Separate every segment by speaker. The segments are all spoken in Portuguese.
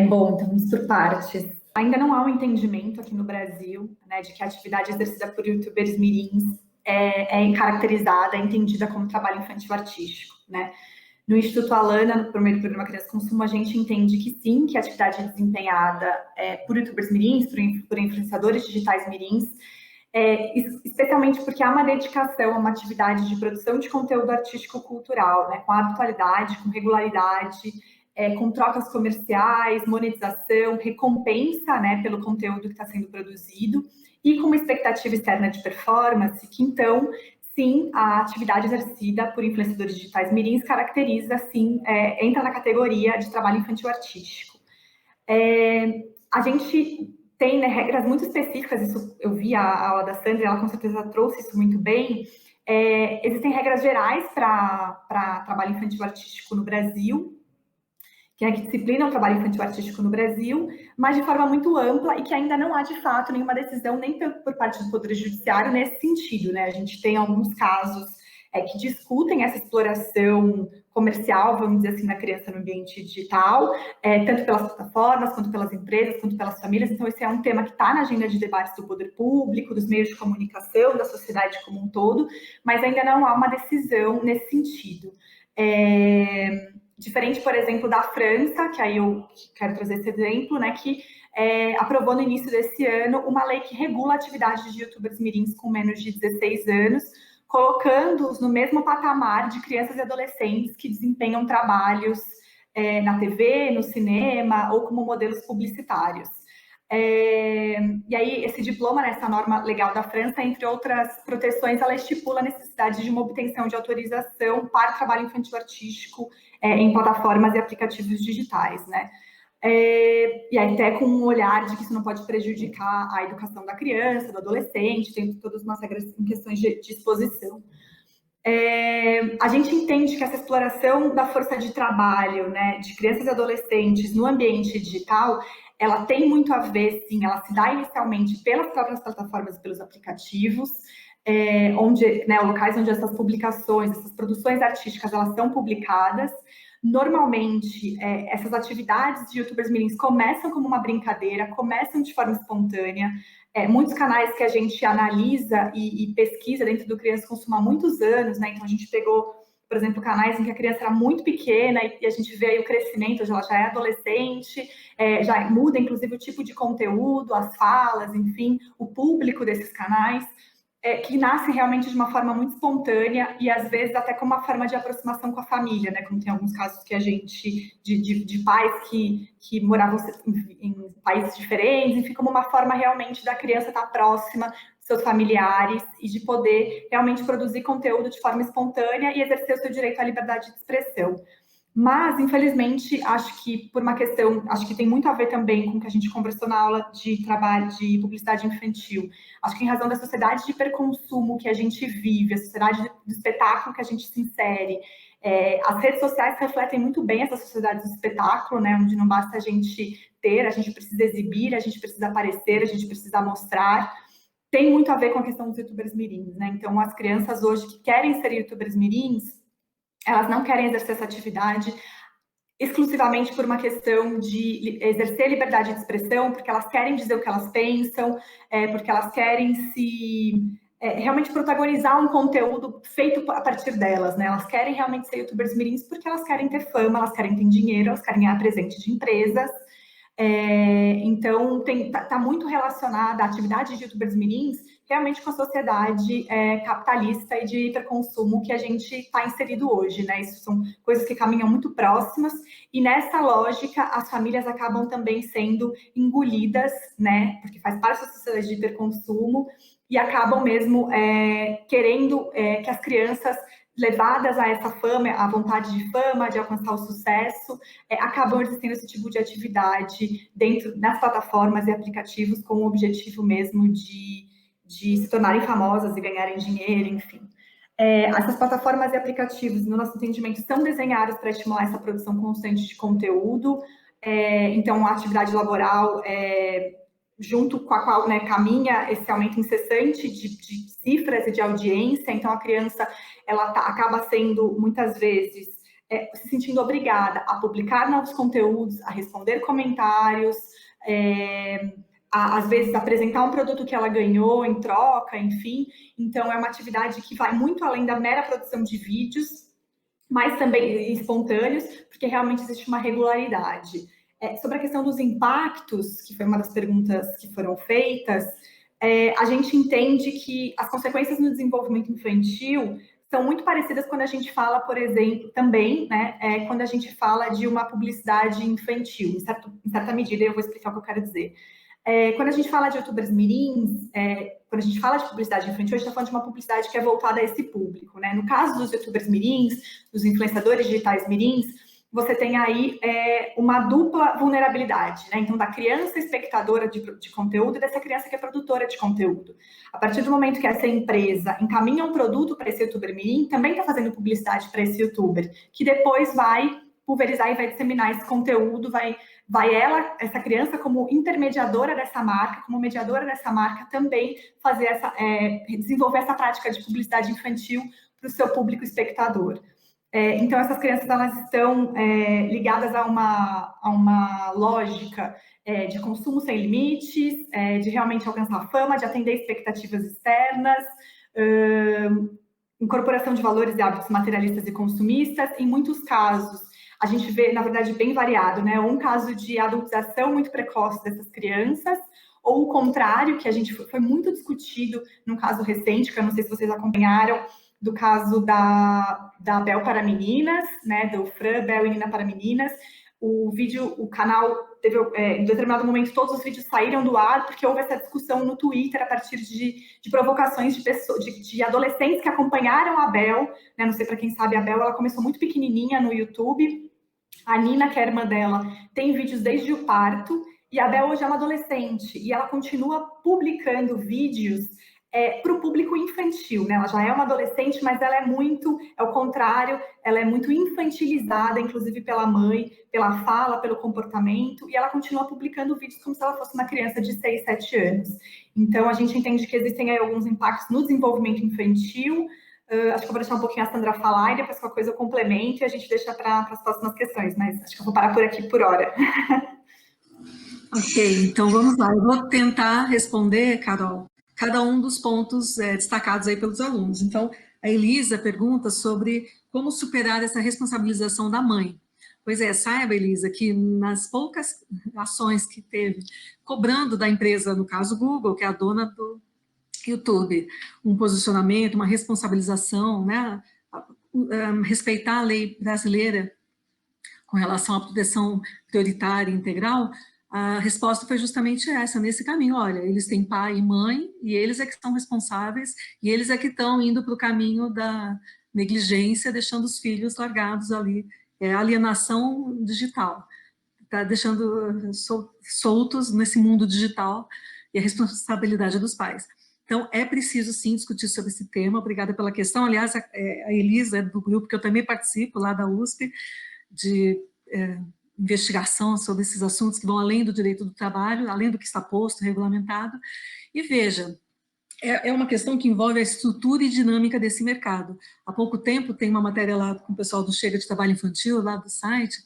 Speaker 1: Bom, então vamos por partes. Ainda não há um entendimento aqui no Brasil, né, de que a atividade exercida por youtubers mirins é caracterizada, é entendida como trabalho infantil artístico, né? No Instituto Alana, no primeiro programa Criança e Consumo, a gente entende que sim, que a atividade é desempenhada por youtubers mirins, por influenciadores digitais mirins, especialmente porque há uma dedicação a uma atividade de produção de conteúdo artístico-cultural, né, com habitualidade, com regularidade, com trocas comerciais, monetização, recompensa, né, pelo conteúdo que está sendo produzido, e com uma expectativa externa de performance, que então, sim, a atividade exercida por influenciadores digitais mirins caracteriza, sim, entra na categoria de trabalho infantil artístico. A gente tem, né, regras muito específicas, isso eu vi a aula da Sandra, ela com certeza trouxe isso muito bem. Existem regras gerais para trabalho infantil artístico no Brasil, que disciplina o trabalho infantil artístico no Brasil, mas de forma muito ampla e que ainda não há, de fato, nenhuma decisão nem por parte do Poder Judiciário nesse sentido, né? A gente tem alguns casos que discutem essa exploração comercial, vamos dizer assim, da criança no ambiente digital, tanto pelas plataformas, quanto pelas empresas, quanto pelas famílias. Então, esse é um tema que está na agenda de debates do poder público, dos meios de comunicação, da sociedade como um todo, mas ainda não há uma decisão nesse sentido. Diferente, por exemplo, da França, que aí eu quero trazer esse exemplo, né, que aprovou no início desse ano uma lei que regula a atividade de youtubers mirins com menos de 16 anos, colocando-os no mesmo patamar de crianças e adolescentes que desempenham trabalhos na TV, no cinema ou como modelos publicitários. E aí, esse diploma, né, essa norma legal da França, entre outras proteções, ela estipula a necessidade de uma obtenção de autorização para o trabalho infantil artístico em plataformas e aplicativos digitais, né? E até com um olhar de que isso não pode prejudicar a educação da criança, do adolescente, tem todas umas regras em questões de exposição. A gente entende que essa exploração da força de trabalho, né, de crianças e adolescentes no ambiente digital, ela tem muito a ver, sim, ela se dá inicialmente pelas próprias plataformas e pelos aplicativos, onde, né, locais onde essas publicações, essas produções artísticas, elas são publicadas. Normalmente, essas atividades de youtubers mirins começam como uma brincadeira, começam de forma espontânea. Muitos canais que a gente analisa e pesquisa dentro do Criança Consumo há muitos anos, né? Então, a gente pegou, por exemplo, canais em que a criança era muito pequena e a gente vê aí o crescimento, hoje ela já é adolescente, já muda, inclusive, o tipo de conteúdo, as falas, enfim, o público desses canais. Que nascem realmente de uma forma muito espontânea e, às vezes, até como uma forma de aproximação com a família, né? Como tem alguns casos que a gente, de pais que moravam em países diferentes, enfim, como uma forma realmente da criança estar próxima dos seus familiares e de poder realmente produzir conteúdo de forma espontânea e exercer o seu direito à liberdade de expressão. Mas, infelizmente, acho que por uma questão, acho que tem muito a ver também com o que a gente conversou na aula de trabalho de publicidade infantil. Acho que em razão da sociedade de hiperconsumo que a gente vive, a sociedade do espetáculo que a gente se insere, as redes sociais refletem muito bem essa sociedade do espetáculo, né, onde não basta a gente ter, a gente precisa exibir, a gente precisa aparecer, a gente precisa mostrar. Tem muito a ver com a questão dos youtubers mirins, né? Então, as crianças hoje que querem ser youtubers mirins, elas não querem exercer essa atividade exclusivamente por uma questão de exercer liberdade de expressão, porque elas querem dizer o que elas pensam, porque elas querem realmente protagonizar um conteúdo feito a partir delas, né? Elas querem realmente ser youtubers mirins porque elas querem ter fama, elas querem ter dinheiro, elas querem ganhar presente de empresas. Então, está muito relacionada a atividade de youtubers mirins realmente com a sociedade capitalista e de hiperconsumo que a gente está inserido hoje, né? Isso são coisas que caminham muito próximas e nessa lógica as famílias acabam também sendo engolidas, né? Porque faz parte da sociedade de hiperconsumo e acabam mesmo querendo que as crianças levadas a essa fama, a vontade de fama, de alcançar o sucesso, acabam exercendo esse tipo de atividade dentro das plataformas e aplicativos com o objetivo mesmo de se tornarem famosas e ganharem dinheiro, enfim. Essas plataformas e aplicativos, no nosso entendimento, são desenhados para estimular essa produção constante de conteúdo. Então, a atividade laboral, junto com a qual, né, caminha esse aumento incessante de cifras e de audiência. Então, a criança ela acaba sendo, muitas vezes, se sentindo obrigada a publicar novos conteúdos, a responder comentários, às vezes apresentar um produto que ela ganhou em troca, enfim. Então, é uma atividade que vai muito além da mera produção de vídeos, mas também espontâneos, porque realmente existe uma regularidade. Sobre a questão dos impactos, que foi uma das perguntas que foram feitas, a gente entende que as consequências no desenvolvimento infantil são muito parecidas quando a gente fala, por exemplo, também, né, quando a gente fala de uma publicidade infantil, em certa medida, eu vou explicar o que eu quero dizer. Quando a gente fala de youtubers mirins, quando a gente fala de publicidade infantil, a gente está falando de uma publicidade que é voltada a esse público, né? No caso dos youtubers mirins, dos influenciadores digitais mirins, você tem aí uma dupla vulnerabilidade, né? Então, da criança espectadora de conteúdo e dessa criança que é produtora de conteúdo. A partir do momento que essa empresa encaminha um produto para esse youtuber mirim, também está fazendo publicidade para esse youtuber, que depois vai pulverizar e vai disseminar esse conteúdo, vai ela, essa criança, como intermediadora dessa marca, como mediadora dessa marca, também fazer desenvolver essa prática de publicidade infantil para o seu público espectador. Então, essas crianças, elas estão ligadas a uma lógica de consumo sem limites, de realmente alcançar a fama, de atender expectativas externas, incorporação de valores e hábitos materialistas e consumistas. Em muitos casos, a gente vê, na verdade, bem variado, né? Um caso de adultização muito precoce dessas crianças, ou o contrário, que a gente foi muito discutido num caso recente, que eu não sei se vocês acompanharam, do caso da Bel para Meninas, né? Do Fran, Bel e Nina para Meninas. O canal teve, em determinado momento, todos os vídeos saíram do ar, porque houve essa discussão no Twitter a partir de provocações de pessoas, de adolescentes que acompanharam a Bel, né? Não sei para quem sabe, a Bel, ela começou muito pequenininha no YouTube. A Nina, que é a irmã dela, tem vídeos desde o parto, e a Bel hoje é uma adolescente, e ela continua publicando vídeos para o público infantil, né? Ela já é uma adolescente, mas ela é o contrário, ela é muito infantilizada, inclusive pela mãe, pela fala, pelo comportamento, e ela continua publicando vídeos como se ela fosse uma criança de 6, 7 anos. Então, a gente entende que existem aí alguns impactos no desenvolvimento infantil. Acho que eu vou deixar um pouquinho a Sandra falar e depois qualquer coisa eu complemento e a gente deixa para as próximas questões, mas acho que eu vou parar por aqui por hora.
Speaker 2: Ok, então vamos lá. Eu vou tentar responder, Carol, cada um dos pontos destacados aí pelos alunos. Então, a Elisa pergunta sobre como superar essa responsabilização da mãe. Pois é, saiba, Elisa, que nas poucas ações que teve, cobrando da empresa, no caso Google, que é a dona do YouTube, um posicionamento, uma responsabilização, né? Respeitar a lei brasileira com relação à proteção prioritária e integral, a resposta foi justamente essa, nesse caminho. Olha, eles têm pai e mãe, e eles é que são responsáveis, e eles é que estão indo para o caminho da negligência, deixando os filhos largados ali, alienação digital, está deixando soltos nesse mundo digital, e a responsabilidade dos pais. Então, é preciso, sim, discutir sobre esse tema. Obrigada pela questão. Aliás, a Elisa é do grupo que eu também participo, lá da USP, de investigação sobre esses assuntos que vão além do direito do trabalho, além do que está posto, regulamentado. E veja, é uma questão que envolve a estrutura e dinâmica desse mercado. Há pouco tempo tem uma matéria lá com o pessoal do Chega de Trabalho Infantil, lá do site,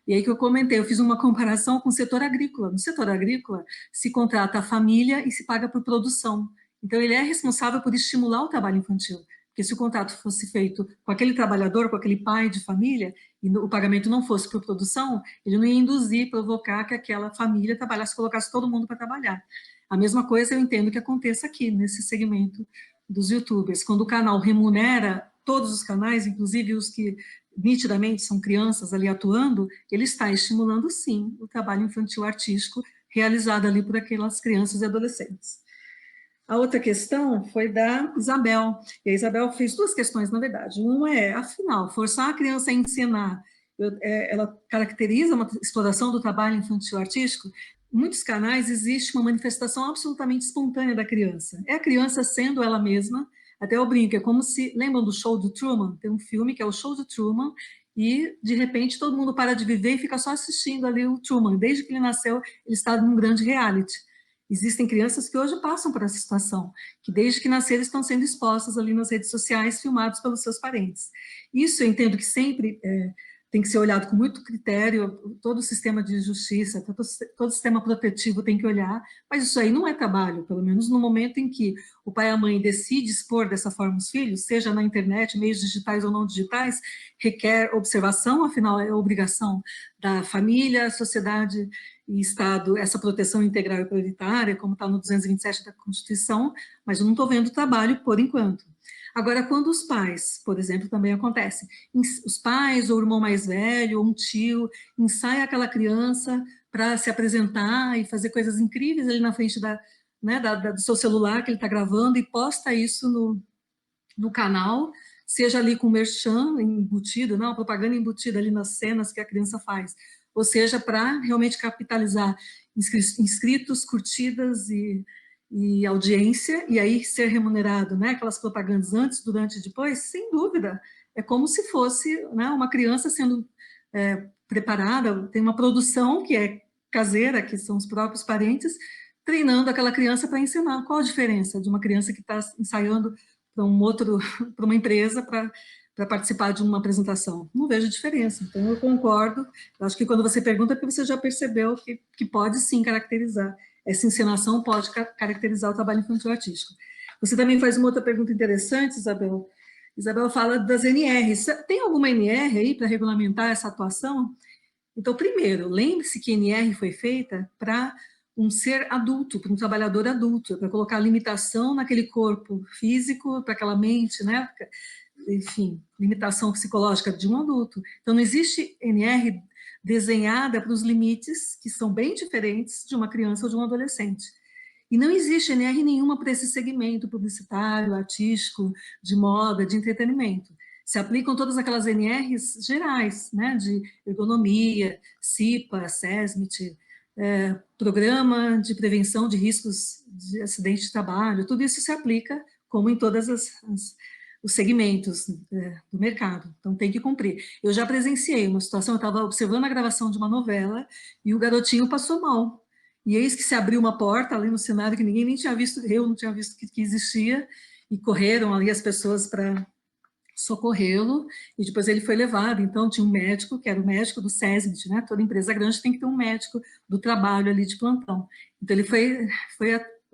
Speaker 2: e aí que eu comentei, eu fiz uma comparação com o setor agrícola. No setor agrícola, se contrata a família e se paga por produção. Então, ele é responsável por estimular o trabalho infantil. Porque se o contrato fosse feito com aquele trabalhador, com aquele pai de família, e o pagamento não fosse por produção, ele não ia induzir, provocar que aquela família trabalhasse, colocasse todo mundo para trabalhar. A mesma coisa eu entendo que aconteça aqui, nesse segmento dos youtubers. Quando o canal remunera todos os canais, inclusive os que nitidamente são crianças ali atuando, ele está estimulando, sim, o trabalho infantil artístico realizado ali por aquelas crianças e adolescentes. A outra questão foi da Isabel, e a Isabel fez duas questões, na verdade. Uma é, afinal, forçar a criança a ensinar, ela caracteriza uma exploração do trabalho infantil artístico? Em muitos canais existe uma manifestação absolutamente espontânea da criança. É a criança sendo ela mesma, até eu brinco, é como se, lembram do Show do Truman? Tem um filme que é o Show do Truman, e, de repente, todo mundo para de viver e fica só assistindo ali o Truman. Desde que ele nasceu, ele está num grande reality. Existem crianças que hoje passam por essa situação, que desde que nasceram estão sendo expostas ali nas redes sociais, filmados pelos seus parentes. Isso eu entendo que sempre tem que ser olhado com muito critério, todo o sistema de justiça, todo o sistema protetivo tem que olhar, mas isso aí não é trabalho, pelo menos no momento em que o pai e a mãe decidem expor dessa forma os filhos, seja na internet, meios digitais ou não digitais, requer observação, afinal é obrigação da família, sociedade e Estado, essa proteção integral e prioritária, como está no 227 da Constituição, mas eu não estou vendo trabalho por enquanto. Agora, quando os pais, por exemplo, também acontece, os pais ou o irmão mais velho ou um tio ensaia aquela criança para se apresentar e fazer coisas incríveis ali na frente do seu celular que ele está gravando e posta isso no canal, seja ali com merchan embutido, não, propaganda embutida ali nas cenas que a criança faz, ou seja, para realmente capitalizar inscritos, curtidas e audiência, e aí ser remunerado, né, aquelas propagandas antes, durante e depois, sem dúvida, é como se fosse, né, uma criança sendo preparada, tem uma produção que é caseira, que são os próprios parentes, treinando aquela criança para ensinar. Qual a diferença de uma criança que está ensaiando para para uma empresa para participar de uma apresentação? Não vejo diferença, então eu concordo, eu acho que quando você pergunta é porque você já percebeu que pode sim caracterizar. Essa encenação pode caracterizar o trabalho infantil artístico. Você também faz uma outra pergunta interessante, Isabel. Isabel fala das NRs. Tem alguma NR aí para regulamentar essa atuação? Então, primeiro, lembre-se que NR foi feita para um ser adulto, para um trabalhador adulto, para colocar limitação naquele corpo físico, para aquela mente, né? Enfim, limitação psicológica de um adulto. Então, não existe NR desenhada para os limites, que são bem diferentes de uma criança ou de um adolescente. E não existe NR nenhuma para esse segmento publicitário, artístico, de moda, de entretenimento. Se aplicam todas aquelas NRs gerais, né, de ergonomia, CIPA, SESMIT, Programa de Prevenção de Riscos de Acidente de Trabalho, tudo isso se aplica, como em todas os segmentos do mercado, então tem que cumprir. Eu já presenciei uma situação, eu estava observando a gravação de uma novela e o garotinho passou mal, e eis que se abriu uma porta ali no cenário que ninguém nem tinha visto, eu não tinha visto que existia, e correram ali as pessoas para socorrê-lo, e depois ele foi levado, então tinha um médico, que era o médico do SESMIT, né? Toda empresa grande tem que ter um médico do trabalho ali de plantão. Então ele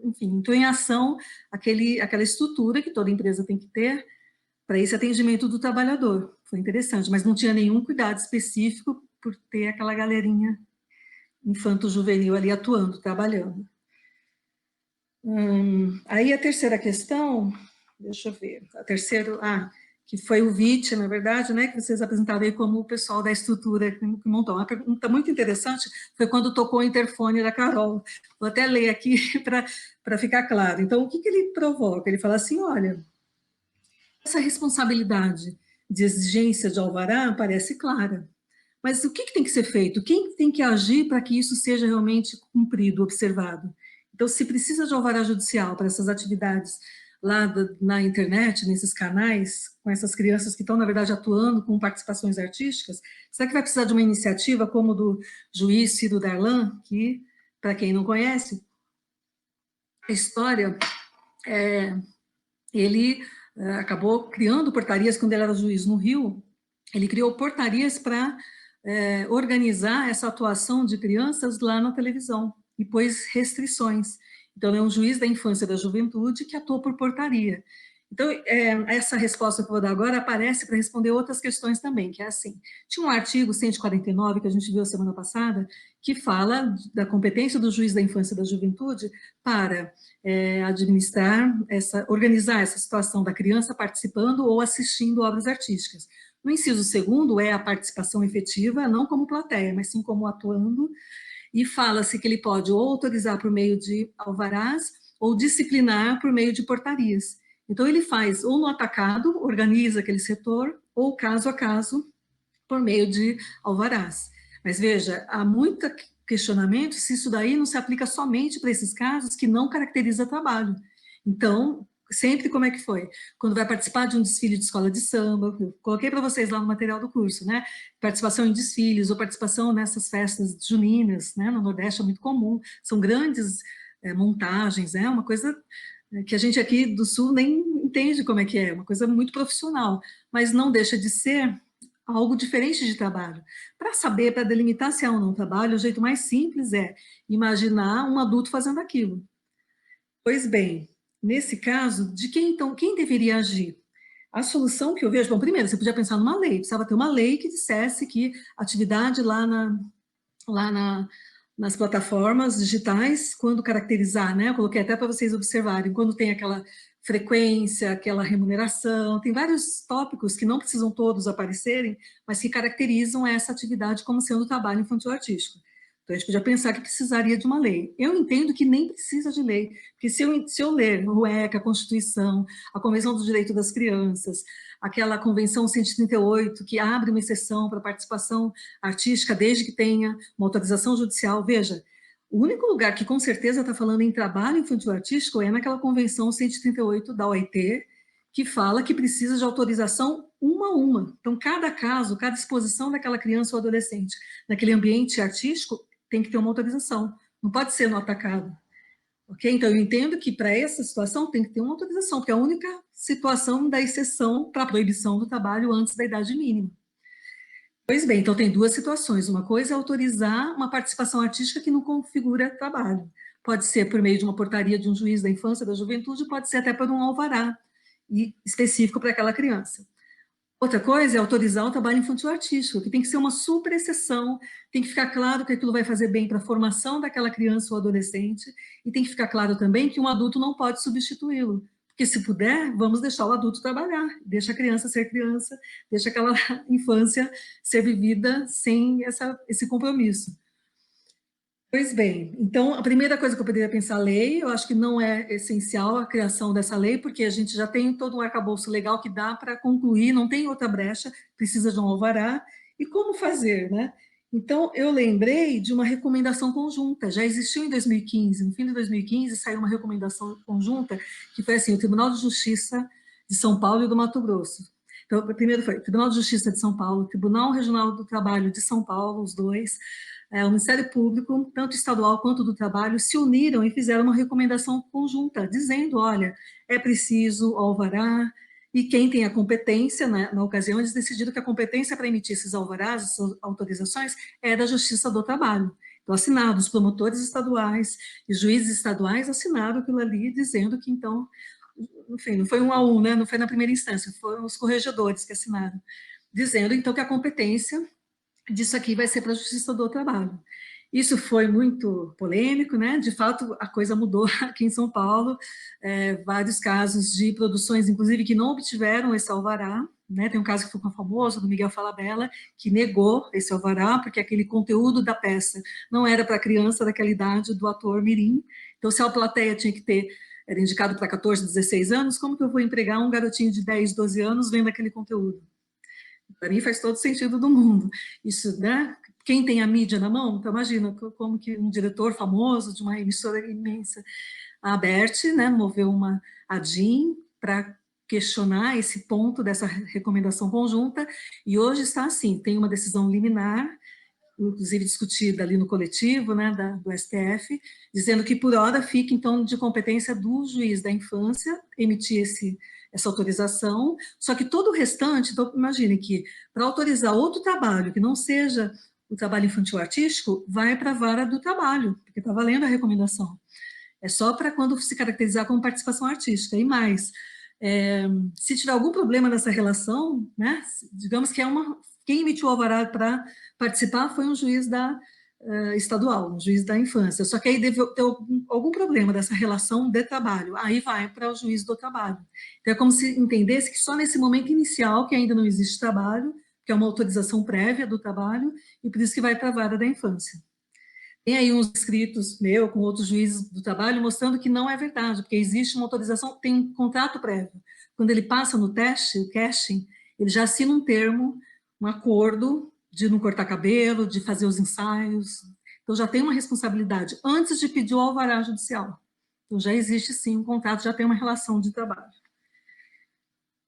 Speaker 2: enfim, entrou em ação aquela estrutura que toda empresa tem que ter para esse atendimento do trabalhador. Foi interessante, mas não tinha nenhum cuidado específico por ter aquela galerinha infanto-juvenil ali atuando, trabalhando. Aí a terceira questão, deixa eu ver, a terceira, que foi o VIT, na verdade, né, que vocês apresentaram aí como o pessoal da estrutura que montou. Uma pergunta muito interessante foi quando tocou o interfone da Carol. Vou até ler aqui para ficar claro. Então, o que ele provoca? Ele fala assim, olha, essa responsabilidade de exigência de alvará parece clara, mas o que tem que ser feito? Quem tem que agir para que isso seja realmente cumprido, observado? Então, se precisa de alvará judicial para essas atividades lá na internet, nesses canais, com essas crianças que estão, na verdade, atuando com participações artísticas, será que vai precisar de uma iniciativa como do juiz Ciro Darlan, que, para quem não conhece, a história, ele acabou criando portarias quando ele era juiz no Rio, ele criou portarias para organizar essa atuação de crianças lá na televisão e pôs restrições. Então, é um juiz da infância e da juventude que atua por portaria. Então, essa resposta que eu vou dar agora aparece para responder outras questões também, que é assim, tinha um artigo 149, que a gente viu a semana passada, que fala da competência do juiz da infância e da juventude para organizar essa situação da criança participando ou assistindo obras artísticas. No inciso segundo é a participação efetiva, não como plateia, mas sim como atuando, e fala-se que ele pode ou autorizar por meio de alvarás ou disciplinar por meio de portarias. Então, ele faz ou no atacado, organiza aquele setor, ou caso a caso, por meio de alvarás. Mas veja, há muito questionamento se isso daí não se aplica somente para esses casos que não caracteriza trabalho. Então, sempre como é que foi? Quando vai participar de um desfile de escola de samba, eu coloquei para vocês lá no material do curso, né? Participação em desfiles ou participação nessas festas juninas, né? No Nordeste é muito comum, são grandes montagens, é uma coisa que a gente aqui do Sul nem entende como é que é, uma coisa muito profissional, mas não deixa de ser algo diferente de trabalho. Para saber, para delimitar se é ou não trabalho, o jeito mais simples é imaginar um adulto fazendo aquilo. Pois bem, nesse caso, de quem então, quem deveria agir? A solução que eu vejo, bom, primeiro, você podia pensar numa lei, precisava ter uma lei que dissesse que atividade lá na, nas plataformas digitais, quando caracterizar, né? Eu coloquei até para vocês observarem, quando tem aquela frequência, aquela remuneração, tem vários tópicos que não precisam todos aparecerem, mas que caracterizam essa atividade como sendo trabalho infantil artístico. Então, a gente podia pensar que precisaria de uma lei. Eu entendo que nem precisa de lei, porque se eu ler o ECA, a Constituição, a Convenção do Direito das Crianças, aquela Convenção 138, que abre uma exceção para participação artística, desde que tenha uma autorização judicial, veja, o único lugar que com certeza está falando em trabalho infantil artístico é naquela Convenção 138 da OIT, que fala que precisa de autorização uma a uma. Então, cada caso, cada exposição daquela criança ou adolescente naquele ambiente artístico tem que ter uma autorização. Não pode ser no atacado. Ok? Então, eu entendo que para essa situação tem que ter uma autorização, porque é a única situação da exceção para a proibição do trabalho antes da idade mínima. Pois bem, então tem duas situações. Uma coisa é autorizar uma participação artística que não configura trabalho. Pode ser por meio de uma portaria de um juiz da infância, da juventude, pode ser até por um alvará específico para aquela criança. Outra coisa é autorizar o trabalho infantil artístico, que tem que ser uma super exceção, tem que ficar claro que aquilo vai fazer bem para a formação daquela criança ou adolescente, e tem que ficar claro também que um adulto não pode substituí-lo, porque se puder, vamos deixar o adulto trabalhar, deixa a criança ser criança, deixa aquela infância ser vivida sem esse compromisso. Pois bem, então a primeira coisa que eu poderia pensar, lei, eu acho que não é essencial a criação dessa lei, porque a gente já tem todo um arcabouço legal que dá para concluir, não tem outra brecha, precisa de um alvará, e como fazer, né? Então, eu lembrei de uma recomendação conjunta, já existiu em 2015, no fim de 2015 saiu uma recomendação conjunta, que foi assim, o Tribunal de Justiça de São Paulo e do Mato Grosso. Então, primeiro foi o Tribunal de Justiça de São Paulo, o Tribunal Regional do Trabalho de São Paulo, os dois, o Ministério Público, tanto estadual quanto do trabalho, se uniram e fizeram uma recomendação conjunta, dizendo, olha, é preciso alvará, e quem tem a competência, na ocasião, eles decidiram que a competência para emitir esses alvarás, essas autorizações, é da Justiça do Trabalho. Então, assinaram os promotores estaduais e juízes estaduais assinaram aquilo ali, dizendo que, então, enfim, não foi um a um, né? Não foi na primeira instância, foram os corregedores que assinaram, dizendo, então, que a competência disso aqui vai ser para a Justiça do Trabalho. Isso foi muito polêmico, né? De fato, a coisa mudou aqui em São Paulo, vários casos de produções, inclusive, que não obtiveram esse alvará, né? Tem um caso que ficou famoso, do Miguel Falabella, que negou esse alvará, porque aquele conteúdo da peça não era para a criança daquela idade do ator mirim. Então, se a plateia tinha que ter, era indicado para 14, 16 anos, como que eu vou empregar um garotinho de 10, 12 anos vendo aquele conteúdo? Para mim faz todo sentido do mundo. Isso, né? Quem tem a mídia na mão, então imagina como que um diretor famoso de uma emissora imensa, a Abert, né, moveu uma ADIM para questionar esse ponto dessa recomendação conjunta, e hoje está assim, tem uma decisão liminar, inclusive discutida ali no coletivo, né, do STF, dizendo que por hora fica, então, de competência do juiz da infância emitir essa autorização, só que todo o restante, então, imagine que para autorizar outro trabalho que não seja o trabalho infantil artístico, vai para a vara do trabalho, porque está valendo a recomendação. É só para quando se caracterizar como participação artística. E mais, se tiver algum problema nessa relação, né, digamos que quem emitiu o alvará para participar foi um juiz estadual, um juiz da infância, só que aí deve ter algum problema dessa relação de trabalho, aí vai para o juiz do trabalho. Então é como se entendesse que só nesse momento inicial, que ainda não existe trabalho, que é uma autorização prévia do trabalho, e por isso que vai para a vara da infância. Tem aí uns escritos meu com outros juízes do trabalho mostrando que não é verdade, porque existe uma autorização, tem um contrato prévio. Quando ele passa no teste, o casting, ele já assina um termo, um acordo de não cortar cabelo, de fazer os ensaios. Então já tem uma responsabilidade antes de pedir o alvará judicial. Então já existe sim um contrato, já tem uma relação de trabalho.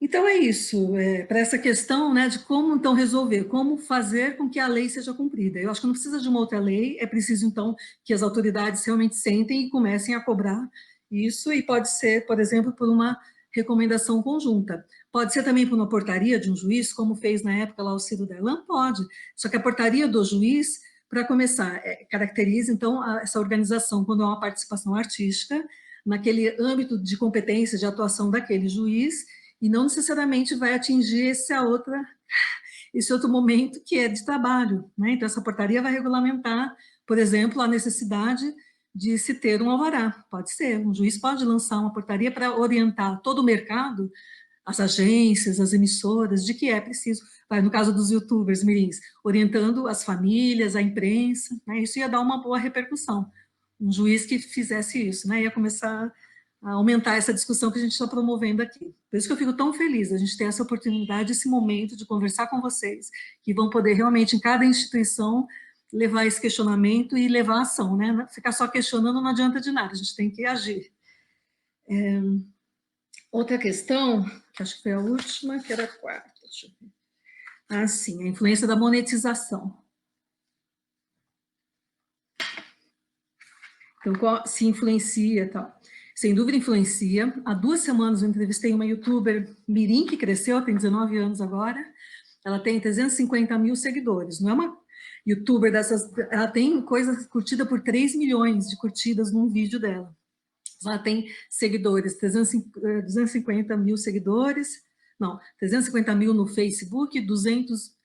Speaker 2: Então é isso, para essa questão, né, de como então resolver, como fazer com que a lei seja cumprida. Eu acho que não precisa de uma outra lei, é preciso então que as autoridades realmente sentem e comecem a cobrar isso, e pode ser, por exemplo, por uma recomendação conjunta. Pode ser também por uma portaria de um juiz, como fez na época lá o Ciro Darlan? Pode. Só que a portaria do juiz, para começar, caracteriza, então, essa organização quando é uma participação artística, naquele âmbito de competência, de atuação daquele juiz, e não necessariamente vai atingir esse outro momento que é de trabalho, né? Então, essa portaria vai regulamentar, por exemplo, a necessidade de se ter um alvará. Pode ser, um juiz pode lançar uma portaria para orientar todo o mercado, as agências, as emissoras, de que é preciso, no caso dos youtubers mirins, orientando as famílias, a imprensa, né? Isso ia dar uma boa repercussão. Um juiz que fizesse isso, né? Ia começar a aumentar essa discussão que a gente está promovendo aqui. Por isso que eu fico tão feliz, a gente ter essa oportunidade, esse momento de conversar com vocês, que vão poder realmente, em cada instituição, levar esse questionamento e levar a ação, né? Ficar só questionando não adianta de nada, a gente tem que agir. Outra questão, que acho que foi a última, que era a quarta, deixa eu ver. Ah, sim, a influência da monetização. Então, se influencia e tal. Sem dúvida influencia. Há 2 semanas eu entrevistei uma youtuber mirim que cresceu, tem 19 anos agora. Ela tem 350 mil seguidores. Não é uma youtuber dessas... Ela tem coisa curtida por 3 milhões de curtidas num vídeo dela. Ela tem seguidores, 250 mil seguidores. Não, 350 mil no Facebook, 200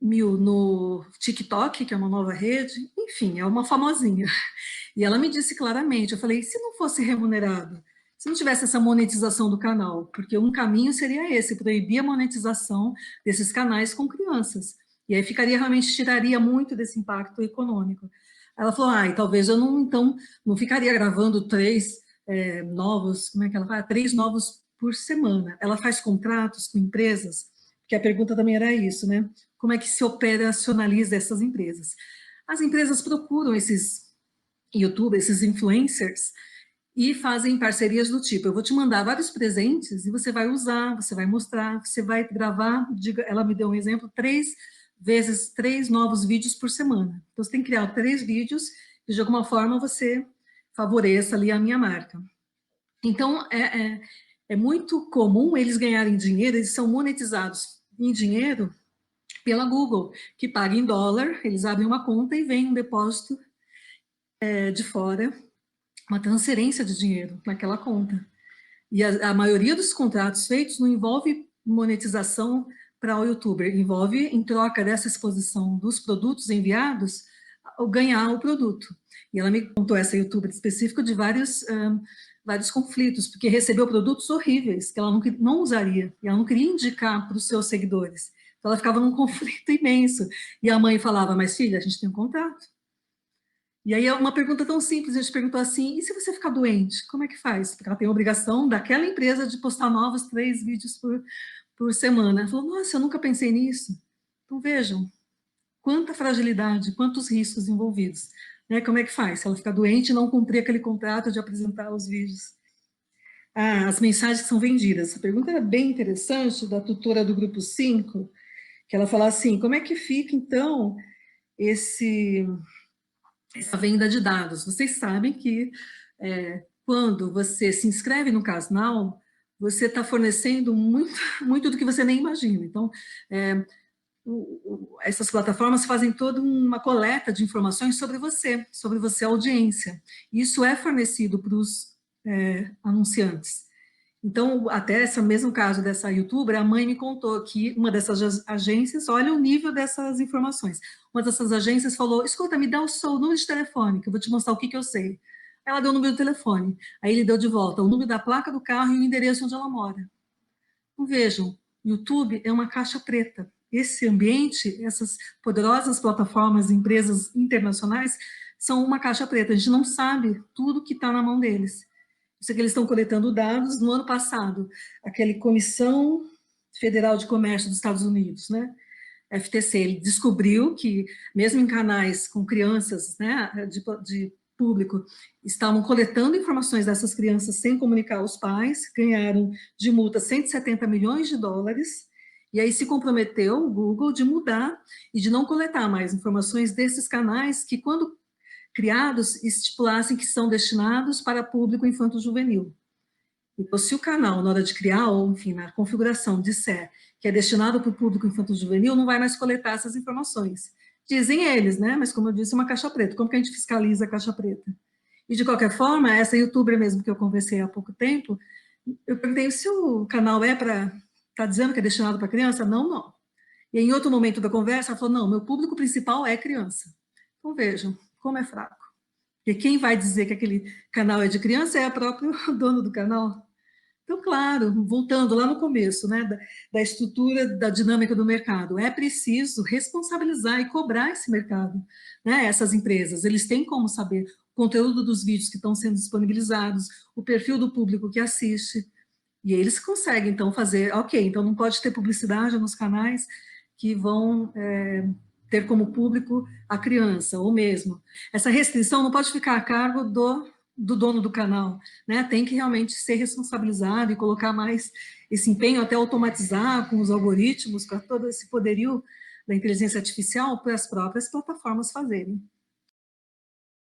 Speaker 2: mil no TikTok, que é uma nova rede. Enfim, é uma famosinha. E ela me disse claramente, eu falei, se não fosse remunerado, se não tivesse essa monetização do canal, porque um caminho seria esse, proibir a monetização desses canais com crianças. E aí realmente tiraria muito desse impacto econômico. Ela falou, e talvez eu não, então, não ficaria gravando 3 novos, como é que ela fala? 3 novos por semana. Ela faz contratos com empresas, porque a pergunta também era isso, né? Como é que se operacionaliza essas empresas? As empresas procuram esses YouTube, esses influencers, e fazem parcerias do tipo, eu vou te mandar vários presentes e você vai usar, você vai mostrar, você vai gravar, ela me deu um exemplo, 3 vezes 3 novos vídeos por semana. Então, você tem que criar 3 vídeos e, de alguma forma, você favoreça ali a minha marca. Então, é muito comum eles ganharem dinheiro, eles são monetizados em dinheiro pela Google, que paga em dólar, eles abrem uma conta e vem um depósito de fora, uma transferência de dinheiro naquela conta. E a maioria dos contratos feitos não envolve monetização para o youtuber, envolve, em troca dessa exposição dos produtos enviados, ganhar o produto. E ela me contou, essa youtuber específica, de vários conflitos, porque recebeu produtos horríveis, que ela não usaria, e ela não queria indicar para os seus seguidores. Então ela ficava num conflito imenso. E a mãe falava, mas filha, a gente tem um contrato. E aí é uma pergunta tão simples, a gente perguntou assim, e se você ficar doente, como é que faz? Porque ela tem a obrigação daquela empresa de postar novos 3 vídeos por semana. Ela falou, nossa, eu nunca pensei nisso. Então vejam, quanta fragilidade, quantos riscos envolvidos. Né? Como é que faz? Se ela ficar doente e não cumprir aquele contrato de apresentar os vídeos. As mensagens que são vendidas. Essa pergunta era bem interessante, da tutora do grupo 5, que ela fala assim, como é que fica, então, essa venda de dados? Vocês sabem que quando você se inscreve no canal, você está fornecendo muito, muito do que você nem imagina. Então, essas plataformas fazem toda uma coleta de informações sobre você, audiência. Isso é fornecido para os anunciantes. Então, até esse mesmo caso dessa youtuber, a mãe me contou que uma dessas agências, olha o nível dessas informações, uma dessas agências falou, escuta, me dá o seu número de telefone, que eu vou te mostrar o que eu sei. Ela deu o número do telefone, aí ele deu de volta o número da placa do carro e o endereço onde ela mora. Então, vejam, YouTube é uma caixa preta. Esse ambiente, essas poderosas plataformas, empresas internacionais, são uma caixa preta. A gente não sabe tudo que está na mão deles. Isso é que eles estão coletando dados. No ano passado, aquele Comissão Federal de Comércio dos Estados Unidos, né, FTC, ele descobriu que, mesmo em canais com crianças, né, de público, estavam coletando informações dessas crianças sem comunicar aos pais, ganharam de multa 170 milhões de dólares, e aí se comprometeu o Google de mudar e de não coletar mais informações desses canais que, quando criados, estipulassem que são destinados para público infanto-juvenil. Então, se o canal, na hora de criar, ou enfim, na configuração, disser que é destinado para o público infanto-juvenil, não vai mais coletar essas informações. Dizem eles, né? Mas como eu disse, é uma caixa preta. Como que a gente fiscaliza a caixa preta? E de qualquer forma, essa youtuber mesmo que eu conversei há pouco tempo, eu perguntei se o canal é para... Está dizendo que é destinado para criança? Não, não. E em outro momento da conversa, ela falou, não, meu público principal é criança. Então vejam, como é fraco. Porque quem vai dizer que aquele canal é de criança é o próprio dono do canal. Então, claro, voltando lá no começo, né, da estrutura, da dinâmica do mercado, é preciso responsabilizar e cobrar esse mercado, né, essas empresas. Eles têm como saber o conteúdo dos vídeos que estão sendo disponibilizados, o perfil do público que assiste, e eles conseguem, então, fazer, ok, então não pode ter publicidade nos canais que vão ter como público a criança, ou mesmo. Essa restrição não pode ficar a cargo do dono do canal, né? Tem que realmente ser responsabilizado e colocar mais esse empenho, até automatizar com os algoritmos, com todo esse poderio da inteligência artificial, para as próprias plataformas fazerem.